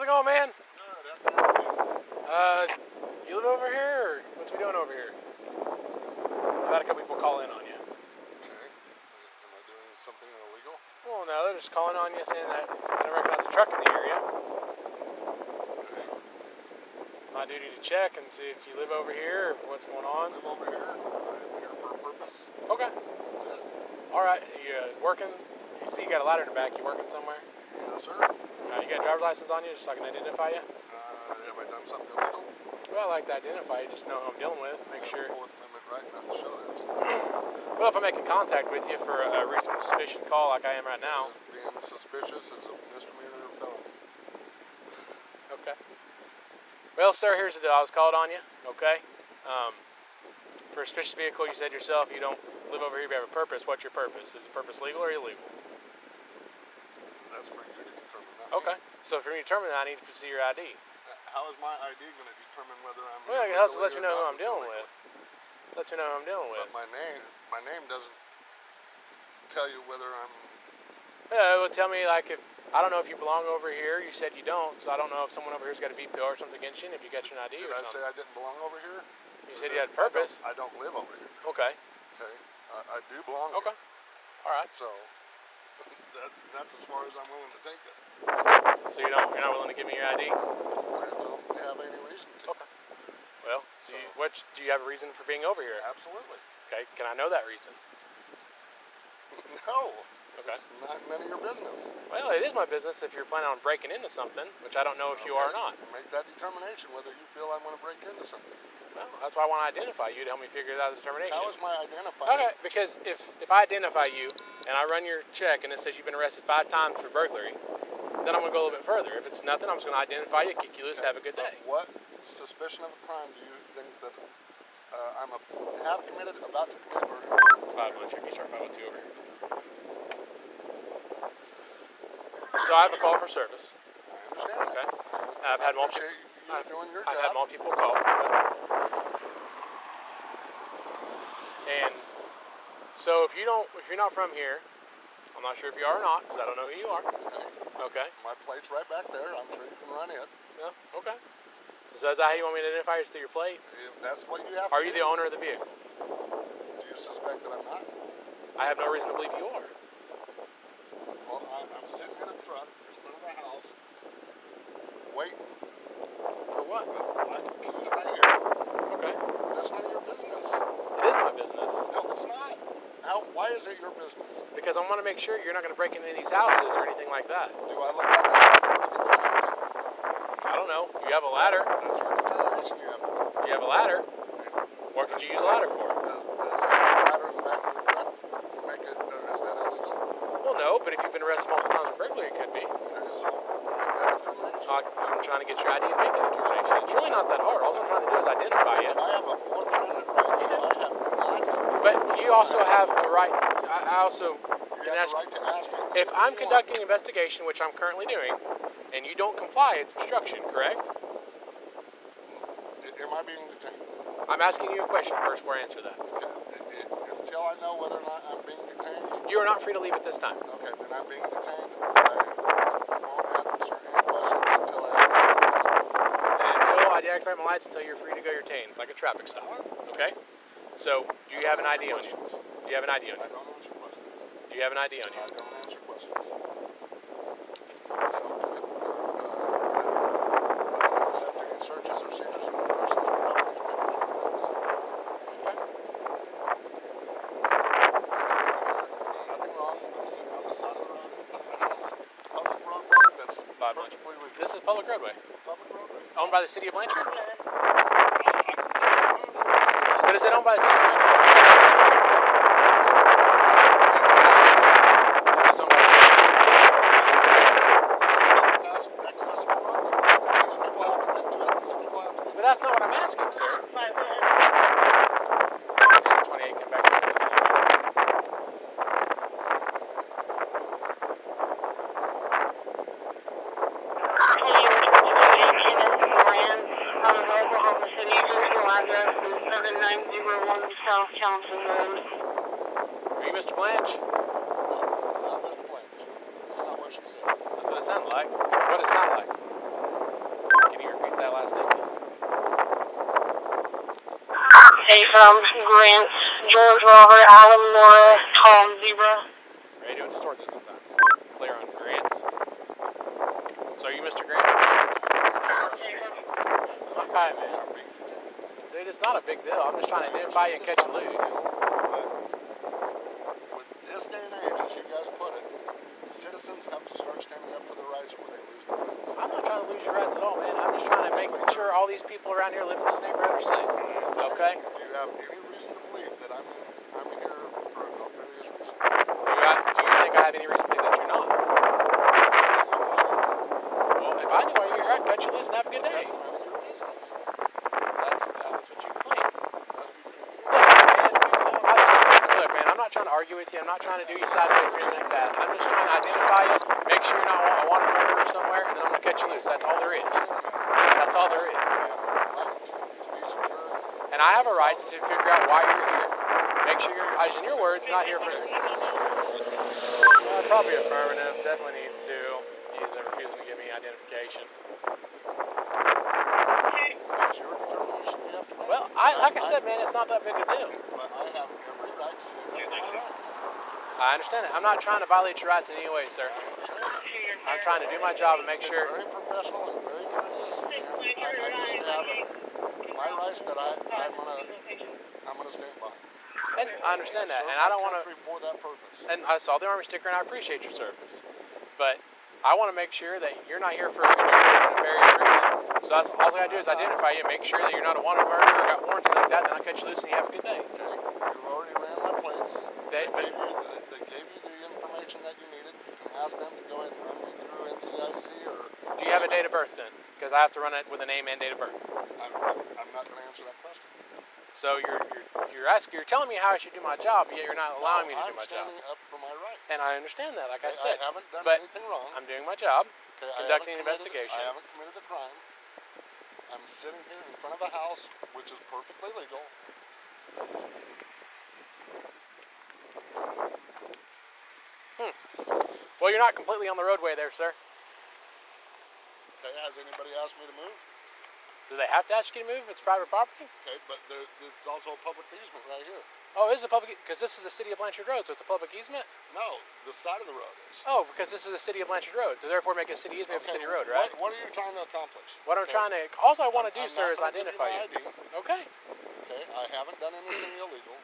How's it going, man? Good. You live over here, or what's we doing over here? I've had a couple people call in on you. Okay. Am I doing something illegal? Well, no, they're just calling on you saying that they don't recognize a truck in the area. So, my duty to check and see if you live over here or what's going on. I live over here. I'm here for a purpose. Okay. That's it. All right. You working? You see you got a ladder in the back. You working somewhere? Yes, sir. You got a driver's license on you just so I can identify you? Have I done something illegal? Well, I like to identify you, just know who I'm dealing with. Make sure. Fourth Amendment right not to show that to you. Well, if I'm making contact with you for a reasonable suspicion call like I am right now. Being suspicious is a misdemeanor or felony. Okay. Well, sir, here's the deal. I was called on you, okay? For a suspicious vehicle, you said yourself you don't live over here, you have a purpose. What's your purpose? Is the purpose legal or illegal? That's for you to determine that. Okay. So for me to determine that, I need to see your ID. How is my ID going to determine whether I'm... Well, it helps let me know who I'm dealing with. Lets me know who I'm dealing with. But my name doesn't tell you whether I'm... Yeah, it will tell me, like, if... I don't know if you belong over here. You said you don't, so I don't know if someone over here's got a veto or something against you, and if you got your ID or something. Did I say I didn't belong over here? You said you had purpose. I don't live over here. Okay. Okay. I do belong Okay. here. All right. So, that's as far as I'm willing to take it. So you're not willing to give me your ID? I don't have any reason to. Okay. Well, do you have a reason for being over here? Absolutely. Okay. Can I know that reason? No. Okay. It's not none of your business. Well, it is my business if you're planning on breaking into something, which I don't know if you are or not. Make that determination whether you feel I want to break into something. Well, that's why I want to identify you to help me figure out the determination. How is my identifying? Okay, because if I identify you and I run your check and it says you've been arrested 5 times for burglary, then I'm going to go a little bit further. If it's nothing, I'm just going to identify you, kick you loose, have a good day. What suspicion of a crime do you think that have committed, about to commit, or... 5 Blanchard, you start 502 over here. So I have a call for service. I understand. Okay. I've had multiple. You're doing your I've job. had multiple call. And so if you're not from here, I'm not sure if you are or not, because I don't know who you are. Okay. My plate's right back there. I'm sure you can run it. Yeah. Okay. So is that how you want me to identify you, through your plate? If that's what you have. Are you the owner of the vehicle? Do you suspect that I'm not? I have no reason to believe you are. Well, I'm sitting in a truck in front of the house, waiting. For what? My keys right here. Okay. That's none of your business. It is my business. No, it's not. Why is it your business? Because I want to make sure you're not going to break into these houses or anything like that. Do I look like I'm going to look at your house? I don't know. You have a ladder. That's your determination you have to make. You have a ladder. What could you use a ladder for? Does having a ladder in the back of your truck make it, or is that illegal? Well, no, but if you've been arrested multiple times for burglary, it could be. Okay, so make that determination. I'm trying to get your ID and make that determination. It's really not that hard. All I'm trying to do is identify you. I have a Fourth Amendment right. I have not. But you also have the right. I also can ask. You have the right to ask me. If I'm conducting an investigation, which I'm currently doing, and you don't comply, it's obstruction, correct? Am I being detained? I'm asking you a question first before I answer that. Okay. Until I know whether or not I'm being detained. You are not free to leave at this time. Okay, then I'm being detained. I won't answer any questions until I have Until I deactivate my lights, until you're free to go, you're detained. It's like a traffic stop. Okay? So, do you have an ID on you? Do you have an ID on I you? don't answer questions. Do you have an ID on you? I don't answer questions. Accept any searches or seizures of a person's property, papers, or funds. Okay. Nothing wrong. I'm sitting on the side of the road in front of the house. Public roadway that's 5 Blanchard. perfectly legal. This is public roadway. Public roadway. Owned by the city of Blanchard? But is it owned by the city of Blanchard? That's what I'm asking. Is this owned by the city of Blanchard? Accessible roadway. These people have to get to it. These people have to get But that's not what I'm asking, sir. 28, come back to it. Oklahoma City, physical address is 7901 South Townsend Road. Are you Mr. Blanch? Not Mr. Blanch. That's not what she said. That's what it sounded like. That's what it sounded like. that last name is. Hey, from Grant, George Robert, Alan Laura, Tom Zebra. Radio distorted sometimes. Clear on Grants. So are you Mr. Grants? Alright, man. Dude, it's not a big deal. I'm just trying to identify you and catch you loose. With this day and age, as you guys put it, citizens have to start standing up for their rights or they lose their rights. I'm not trying to lose your rights at all, man. I'm just trying to make sure all these people around here living in this neighborhood are safe. Okay? Do you have any reason to believe that I'm here for a nefarious reason? Do you think I have any reason to think that you're not? Well, if I knew why you're here, I'd cut you loose and have a good day. That's none of your business. That's what you claim. That's between you. Look, man, I'm not trying to argue with you. I'm not trying to do you sideways or anything like that. I'm just trying to identify you, make sure you're not a wanted murderer somewhere, and then I'm going to cut you loose. That's all there is. That's all there is. And I have a right to figure out why you're here. Make sure you're, as in your words, not here for... probably affirmative. Definitely need to. He's refusing to give me identification. That's your determination you have to make. Well, like I said, man, it's not that big a deal. But I have every right to stand up for my rights. I understand it. I'm not trying to violate your rights in any way, sir. I'm trying to do my job and make sure... Very professional and very courteous, and I just have my rights that I'm gonna stand by. And I understand that, and I don't want to... For that purpose. And I saw the Army sticker, and I appreciate your service. But I want to make sure that you're not here for a nefarious reason. So that's all I gotta do is identify you, make sure that you're not a wanted murderer or got warrants like that, then I'll cut you loose and you have a good day. Okay, you already ran my plates. They gave you the information that you needed. You can ask them to go ahead and run me through NCIC or... Do you have a date of birth then? Because I have to run it with a name and date of birth. I'm not going to answer that question. So you're telling me how I should do my job, yet you're not allowing me to do my job. I'm standing up for my rights. And I understand that, like I Okay, said. I haven't done but anything wrong. I'm doing my job, Okay, conducting an investigation. I haven't committed a crime. I'm sitting here in front of a house, which is perfectly legal. Well, you're not completely on the roadway there, sir. Okay, has anybody asked me to move? Do they have to ask you to move? It's private property? Okay, but there's also a public easement right here. Oh, it is a public, because this is the city of Blanchard Road, so it's a public easement? No, the side of the road is. Oh, because this is the city of Blanchard Road, so therefore make a city easement of a city road, right? What are you trying to accomplish? What I'm trying to, all I want to do, sir, is I'm not gonna identify give you. my ID. Okay. Okay, I haven't done anything illegal.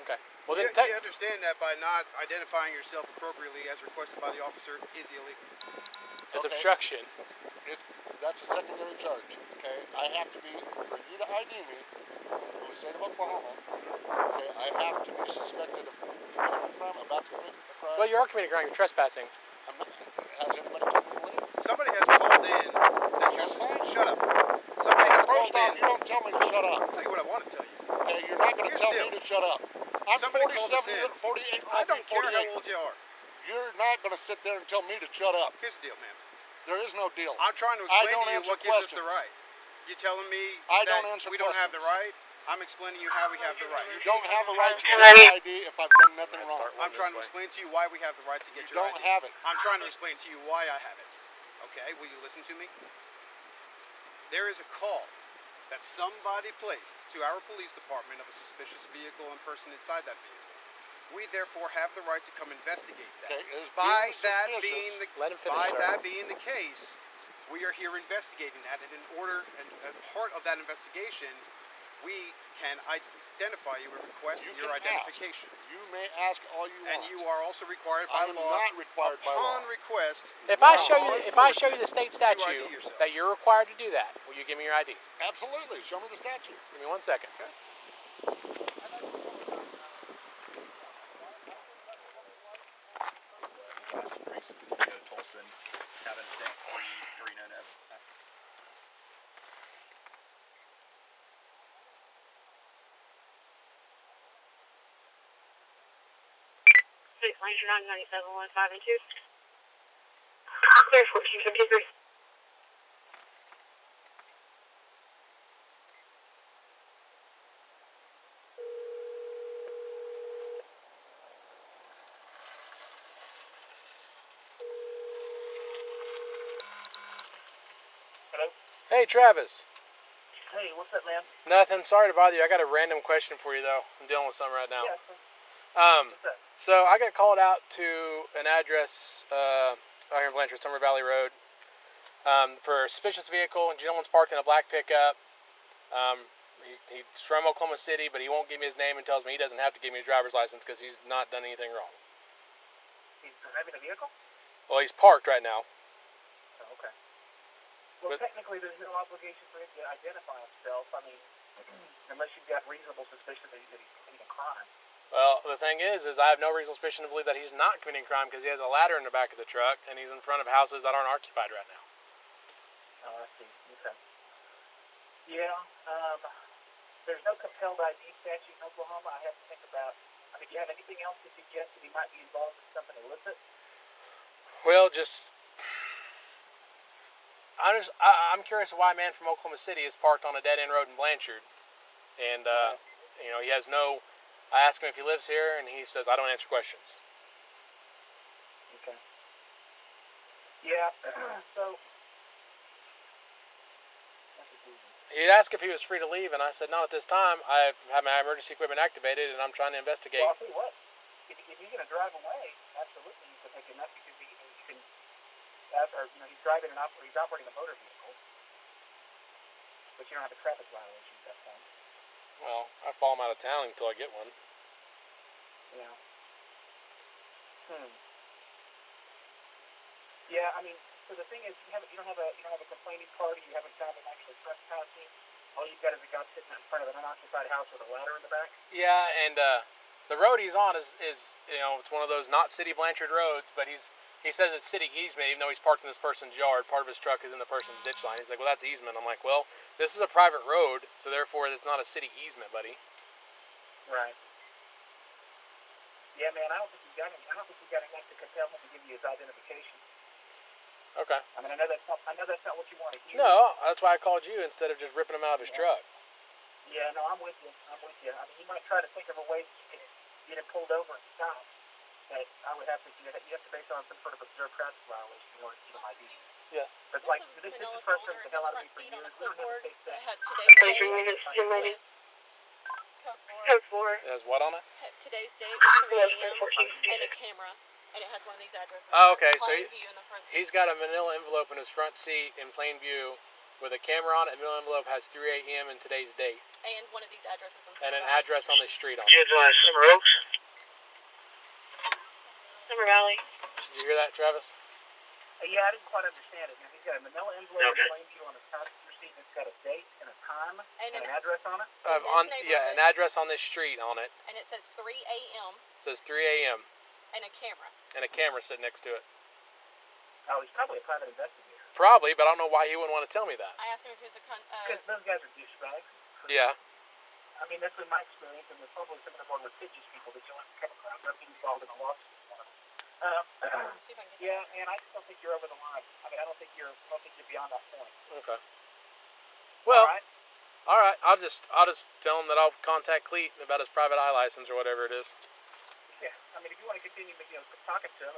Okay. Well, then You understand that by not identifying yourself appropriately as requested by the officer is illegal. it's Okay. obstruction. That's a secondary charge. Okay, I have to be, for you to ID me from the state of Oklahoma, okay, I have to be suspected of committing a crime, about to commit a crime. Well, you are committing a crime, you're trespassing. Has anybody told me to leave? Somebody has called in that you're shut up. Somebody has First called off, in. you don't tell me to shut up. I'll tell you what I want to tell you. Okay, you're not going to Here's tell the me deal. to shut up. I'm Somebody called us 47, in. 48, I don't care 48. how old you are. You're not going to sit there and tell me to shut up. Here's the deal, man. There is no deal. I'm trying to I explain don't to you answer what gives us the questions. right. You telling me I that don't answer we don't have the questions. right? I'm explaining to you how we have the right. You don't have a right to Can get I- my ID if I've done nothing wrong. I'm trying to explain to you why we have the right to get You your don't ID. have it. I'm trying to explain to you why I have it. Okay, will you listen to me? There is a call that somebody placed to our police department of a suspicious vehicle and person inside that vehicle. We therefore have the right to come investigate that. Okay, is By being that suspicious- being the Let him finish, by sir. that being the case, we are here investigating that, and in order and part of that investigation, we can identify you and request You your can identification. ask. You may ask all you And want. you are also required I by am law, not required by law. upon request. If I from show law you the state enforcement, to ID statute yourself. that you're required to do that, will you give me your ID? Absolutely. Show me the statute. Give me 1 second. Tolson, Cabin Stick, Reno, Nevada. 699-9715 and 2. Clear 1453. Hello? Hey, Travis. Hey, what's up, man? Nothing. Sorry to bother you. I got a random question for you, though. I'm dealing with something right now. Yeah, what's up? So I got called out to an address out here in Blanchard, Summer Valley Road, for a suspicious vehicle. And gentleman's parked in a black pickup. He's from Oklahoma City, but he won't give me his name and tells me he doesn't have to give me his driver's license because he's not done anything wrong. He's driving a vehicle? Well, he's parked right now. Oh, okay. Well, technically, there's no obligation for him to identify himself. I mean, unless you've got reasonable suspicion that he's committing a crime. Well, the thing is I have no reasonable suspicion to believe that he's not committing crime because he has a ladder in the back of the truck and he's in front of houses that aren't occupied right now. Oh, I see. Okay. Yeah, there's no compelled ID statute in Oklahoma. I have to think about. I mean, do you have anything else to suggest that he might be involved in something illicit? Well, I'm curious why a man from Oklahoma City is parked on a dead-end road in Blanchard, and he has no. I ask him if he lives here, and he says I don't answer questions. Okay. Yeah. So. He asked if he was free to leave, and I said not at this time. I have my emergency equipment activated, and I'm trying to investigate. Well, I'll tell you what. If you're going to drive away, absolutely, you can take him up because you can. He's driving he's operating a motor vehicle, but you don't have a traffic violation at that point. Well, I follow him out of town until I get one. Yeah. Yeah, I mean, so the thing is, you don't have a complaining party. You haven't found him actually trespassing. All you've got is a guy sitting in front of an unoccupied house with a ladder in the back. Yeah, and the road he's on is it's one of those not city Blanchard roads, but he says it's city easement, even though he's parked in this person's yard. Part of his truck is in the person's ditch line. He's like, well, that's easement. I'm like, well, this is a private road, so therefore it's not a city easement, buddy. Right. Yeah, man, I don't think you got enough to compel him to give you his identification. Okay. I mean, I know that's not what you want to hear. No, that's why I called you instead of just ripping him out of his truck. Yeah, no, I'm with you. I mean, you might try to think of a way to get him pulled over and stopped. But I would have to. You have to base it on some sort of observed traffic violation in order to get him ID. Yes. But like this is frustrating the hell out of me for years. We don't have to take that. Has today's date Code 4. It has what on it? Today's date is 3 a.m. and a camera, and it has one of these addresses. Oh, okay. So Plain view in the front seat. he's got a manila envelope in his front seat in plain view with a camera on it. The manila envelope has 3 a.m. and today's date. And one of these addresses. And an address on the street on it. Kids Summer Oaks. Summer Valley. Did you hear that, Travis? Yeah, I didn't quite understand it. Now, he's got a manila envelope in plain view on the passenger seat, and it's got a date and a time and an address on it. An address on this street on it. And it says 3 a.m. It says 3 a.m. and a camera. and a camera sitting next to it. Oh, he's probably a private investigator. Probably, but I don't know why he wouldn't want to tell me that. I asked him if he was a Because those guys are douchebags. Yeah. I mean, that's been my experience, and there's probably some of the more litigious people that you'll have to come across. I've been involved in a lawsuit. see if I can get Yeah, and I just don't think you're over the line. I mean, I don't think you're beyond that point. Okay. Well, All right. I'll just tell him that I'll contact Cleet about his private eye license or whatever it is. Yeah, I mean, if you want to continue, talking to him,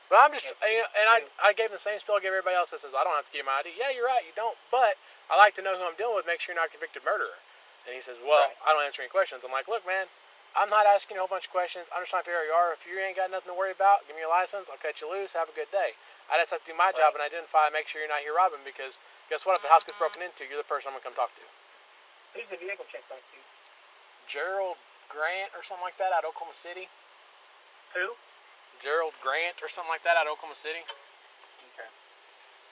But I'm just, I gave him the same spiel I gave everybody else that says I don't have to give my ID. Yeah, you're right, you don't. But I like to know who I'm dealing with. Make sure you're not a convicted murderer. And he says, well, Right. I don't answer any questions. I'm like, look, man, I'm not asking you a whole bunch of questions. I'm just trying to figure out who you are. If you ain't got nothing to worry about, give me your license. I'll cut you loose. Have a good day. I just have to do my job and identify and make sure you're not here robbing, because guess what? If the house gets broken into, you're the person I'm going to come talk to. Who's the vehicle check back to? Gerald Grant or something like that out of Oklahoma City. Who? Gerald Grant or something like that out of Oklahoma City. Okay.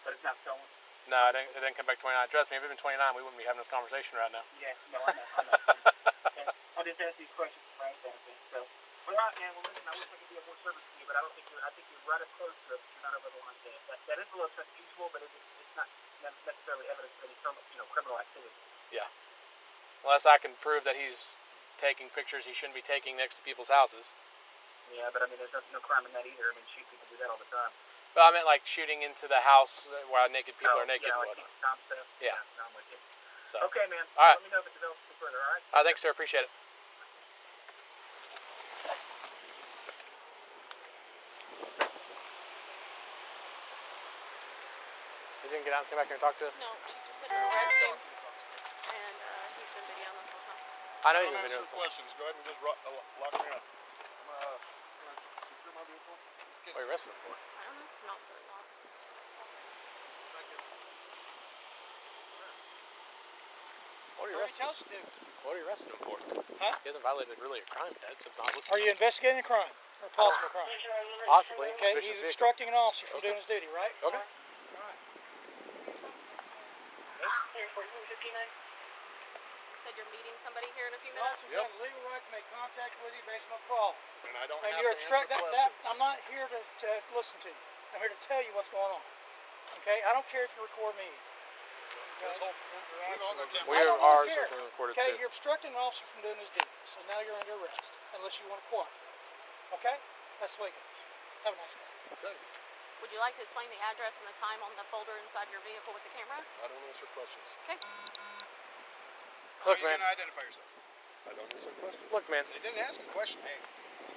But it's not stolen? No, it didn't come back 29. Trust me, if it had been 29, we wouldn't be having this conversation right now. Yeah, no, I know. Okay. I'll just ask these questions for Frank's benefit. So, all right, man. Well, listen, I wish I could be of more service to you, but I think you're right up close to it. You're not over the line yet. That envelope's unusual, but it's not necessarily evidence of any criminal activity. Yeah. Unless I can prove that he's taking pictures he shouldn't be taking next to people's houses. Yeah, but I mean, there's no crime in that either. I mean, people do that all the time. But I meant like shooting into the house while naked people are naked and like whatnot. Tom stuff. Yeah. I'm with you. So. Okay, man. All right. Let me know if it develops any further, all right? Thanks, sir. Appreciate it. Is he gonna get out and come back here and talk to us? No, she just said you're arresting. And he's been videoing this whole time. I know he's Don't been answer doing questions. Go ahead and just lock me up. Secure my vehicle. What are you arresting him for? I don't know. Not very long. What are you arresting him? What are you arresting him for? Huh? He hasn't violated really a crime yet. So not Are you investigating a crime or a possible crime? possibly? Okay, suspicious he's vehicle. obstructing an officer from doing his duty, right? Okay. You said you're meeting somebody here in a few The minutes? officer's got a legal right to make contact with you based on a call. And I don't And have you're to answer obstructing questions. I'm not here to listen to you. I'm here to tell you what's going on. Okay? I don't care if you record me. This whole interaction. We I are don't ours care. are being recorded Okay, too. you're obstructing an officer from doing his duty. So now you're under arrest, unless you want to cooperate. Okay? That's the way it goes. Have a nice day. Okay. Would you like to explain the address and the time on the folder inside your vehicle with the camera? I don't answer questions. Okay. Look, How are you man. gonna identify yourself? I don't answer questions. Look, man. They didn't ask a question. Hey,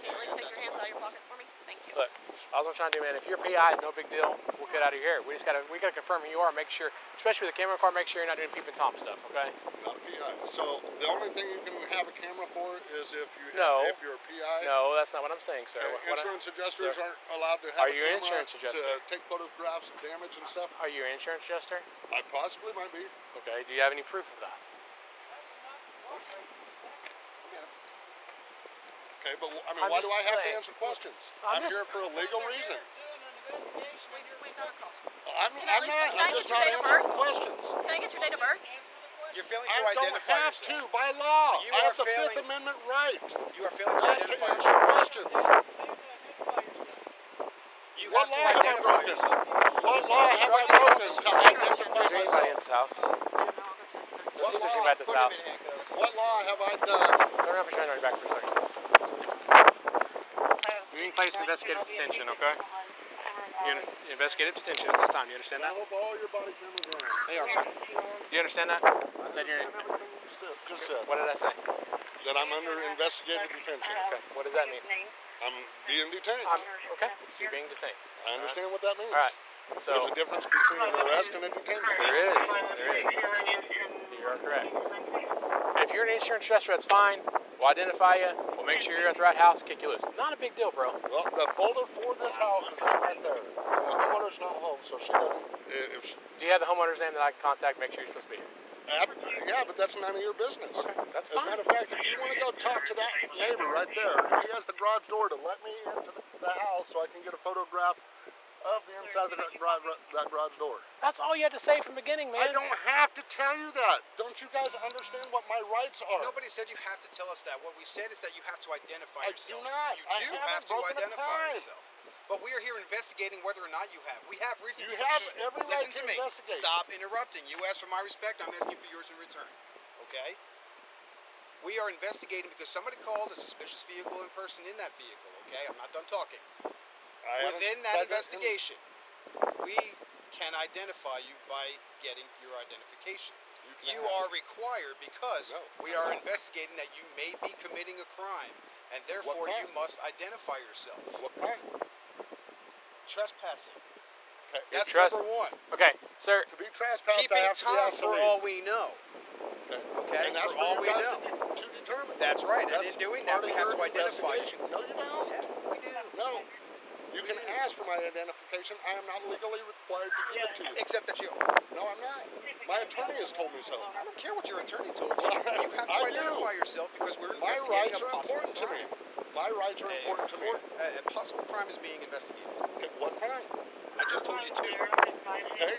Can you at least take your hands out of your pockets for me? Thank you. Look, all I'm trying to do, man. If you're PI, no big deal. We'll get out of your hair. We gotta confirm who you are. Make sure, especially with the camera car, make sure you're not doing peep and Tom stuff. Okay? Not a PI. So the only thing you can have a camera for is if you No. if you're a PI. No, that's not what I'm saying, sir. Insurance adjusters sir, aren't allowed to have Are a you an camera insurance adjuster? to take photographs of damage and stuff. Are you an insurance adjuster? I possibly might be. Okay. Do you have any proof of that? Okay, but I mean, I'm why just do I have to saying. answer questions? I'm I'm just- here for a legal reason. We got a call. I'm Can I not. get I'm just your not date of answering birth? questions. Can I get your date of birth? you're failing to I don't identify have yourself. to by law. You I are have the failing- Fifth Amendment right You are failing to not to identify answer yourself. questions. You What have law to have I identify broken? yourself. What law have I broken to identify Is there anybody myself? at this house? I don't know. I'll go check. Let's see if there's anybody at this Put him house. in handcuffs. What law have I done? Turn around, put your hand on your back for a second. You're in place investigative detention, okay? You're in investigative detention at this time. You understand I that? hope all your body cameras are on. They are, sir. Do you understand that? I said you're in. Everything you just said. What did I say? That I'm under investigative detention. Okay. What does that mean? I'm being detained. Okay. So you're being detained. I understand what that means. All right. There's So a difference between an arrest and a detainment. there is. There is. You are correct. If you're an insurance adjuster, that's fine. We'll identify you. We'll make sure you're at the right house and kick you loose. Not a big deal, bro. Well, the folder for this house is sitting right there. And the homeowner's not home, so she doesn't. If she, Do you have the homeowner's name that I can contact? Make sure you're supposed to be here. yeah, but that's none of your business. Okay, that's As a fine. matter of fact, if you want to go talk to that neighbor right there, he has the garage door to let me into the house so I can get a photograph of the inside of that garage door. That's all you had to say from the beginning, man. I don't have to tell you that. Don't you guys understand what my rights are? Nobody said you have to tell us that. What we said is that you have to identify I yourself. do not. You I do haven't have to broken a identify crime. yourself. But we are here investigating whether or not you have. We have reason You to. have every right Listen to to me. investigate. Stop interrupting. You ask for my respect. I'm asking for yours in return. Okay? We are investigating because somebody called a suspicious vehicle and person in that vehicle. Okay? I'm not done talking. I haven't Within said that investigation, we can identify you by getting your identification. You are required because No. we are investigating that you may be committing a crime, and therefore you crime? must identify yourself. What crime? Trespassing. Okay. That's Trespass- number one. Okay, sir. To be trespassed, I Keeping have to be Tom asked to for leave. all we know. Okay, And that's for all you we guys know. to determine. That's right, and That's in doing that, part we of have your to identify you. investigation. No, you don't. Yeah, we do. No. You can ask for my identification. I am not legally required to give it to you. Except that you. No, I'm not. My attorney has told me so. I don't care what your attorney told you. You have to I do. identify yourself because we're My investigating rights a are possible important to me. crime. My rights are important to me. A possible crime is being investigated. Okay, what crime? I just told you two. Okay,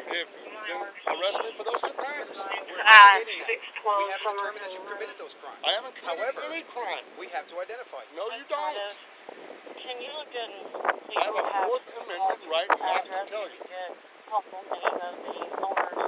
if then arrest me for those two crimes. We're investigating that. We haven't determined that you've committed those crimes. I haven't committed However, any crime. we have to identify you. No, you don't. Can you look in? I have a Fourth Amendment right not to tell you. Helpful, any of the owners